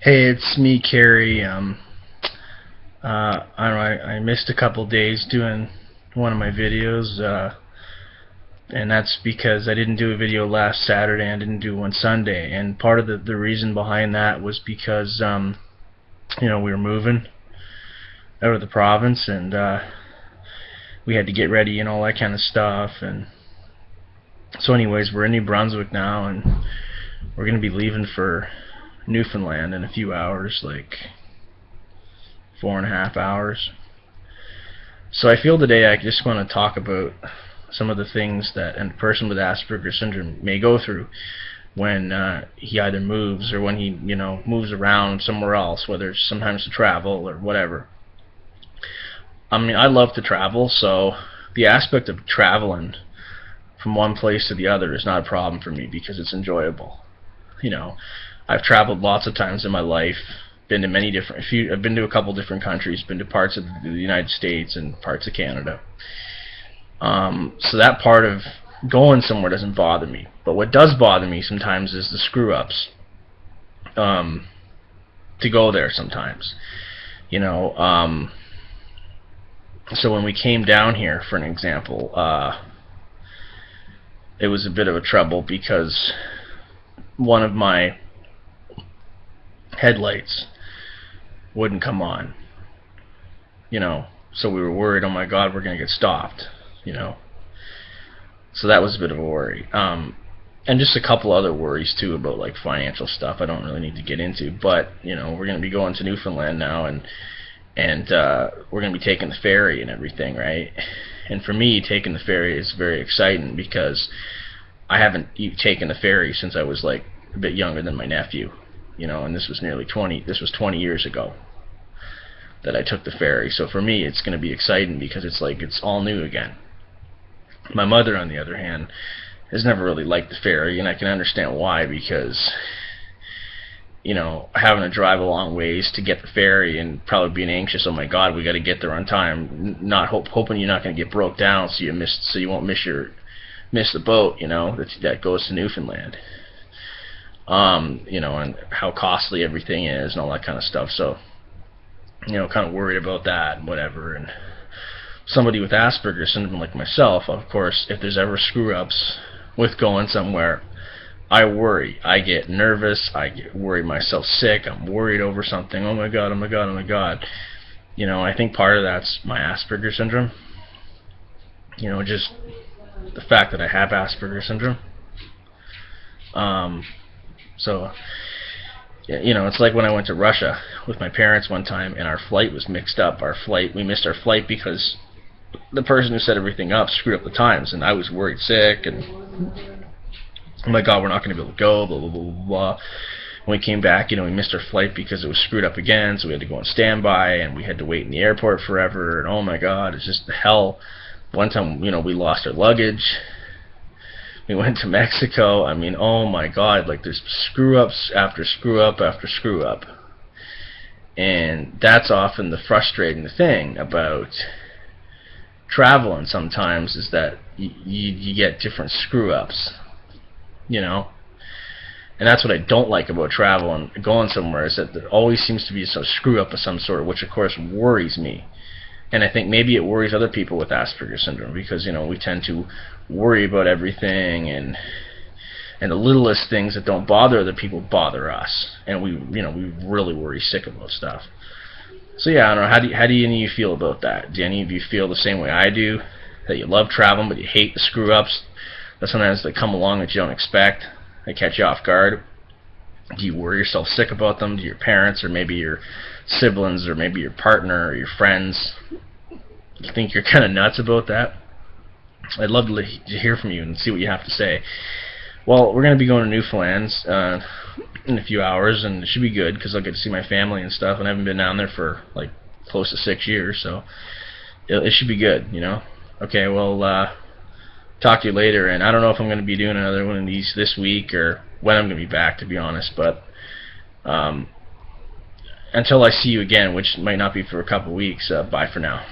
Hey, it's me, Carrie. I don't know, I missed a couple days doing one of my videos, and that's because I didn't do a video last Saturday and I didn't do one Sunday. And part of the reason behind that was because, we were moving out of the province, and we had to get ready and all that kind of stuff. And so, anyways, we're in New Brunswick now, and we're gonna be leaving for Newfoundland in a few hours, like 4.5 hours. So I feel today I just want to talk about some of the things that a person with Asperger's syndrome may go through when he either moves or when he moves around somewhere else, whether it's sometimes to travel or whatever. I mean, I love to travel, so the aspect of traveling from one place to the other is not a problem for me because it's enjoyable. I've traveled lots of times in my life, been to I've been to a couple different countries, been to parts of the United States and parts of Canada. So that part of going somewhere doesn't bother me. But what does bother me sometimes is the screw-ups to go there sometimes. So when we came down here, for an example, it was a bit of a trouble because one of my headlights wouldn't come on, so we were worried, oh my god, we're gonna get stopped, so that was a bit of a worry, and just a couple other worries too about like financial stuff I don't really need to get into, but we're gonna be going to Newfoundland now, and we're gonna be taking the ferry and everything, right? And for me, taking the ferry is very exciting because I haven't taken the ferry since I was like a bit younger than my nephew. And this was 20 years ago that I took the ferry. So for me, it's going to be exciting because it's all new again. My mother, on the other hand, has never really liked the ferry, and I can understand why, because having to drive a long ways to get the ferry and probably being anxious, oh my god, we got to get there on time, not hoping you're not going to get broke down so you won't miss the boat, that goes to Newfoundland. And how costly everything is and all that kind of stuff. So, kind of worried about that and whatever. And somebody with Asperger's syndrome like myself, of course, if there's ever screw-ups with going somewhere, I worry. I get nervous. I worry myself sick. I'm worried over something. Oh my god, oh my god, oh my god. I think part of that's my Asperger's syndrome. Just the fact that I have Asperger's syndrome. So, it's like when I went to Russia with my parents one time, and our flight was mixed up. We missed our flight because the person who set everything up screwed up the times, and I was worried sick, and oh my god, we're not going to be able to go, blah, blah, blah, blah, blah. When we came back, we missed our flight because it was screwed up again, so we had to go on standby, and we had to wait in the airport forever, and oh my god, it's just hell. One time, we lost our luggage. We went to Mexico. I mean, oh my god, like there's screw-ups after screw-up after screw-up. And that's often the frustrating thing about traveling sometimes, is that you get different screw-ups, And that's what I don't like about traveling, going somewhere, is that there always seems to be some screw-up of some sort, which of course worries me. And I think maybe it worries other people with Asperger's syndrome because, we tend to worry about everything, and the littlest things that don't bother other people bother us. And we really worry sick about stuff. So yeah, I don't know, how do any of you feel about that? Do any of you feel the same way I do, that you love traveling but you hate the screw-ups that sometimes they come along that you don't expect, they catch you off guard? Do you worry yourself sick about them? Do your parents or maybe your siblings or maybe your partner or your friends think you're kind of nuts about that? I'd love to hear from you and see what you have to say. Well, we're going to be going to Newfoundland in a few hours, and it should be good because I'll get to see my family and stuff, and I haven't been down there for like close to 6 years, so it should be good, Okay, well, talk to you later, and I don't know if I'm going to be doing another one of these this week or when I'm going to be back, to be honest, but until I see you again, which might not be for a couple weeks, bye for now.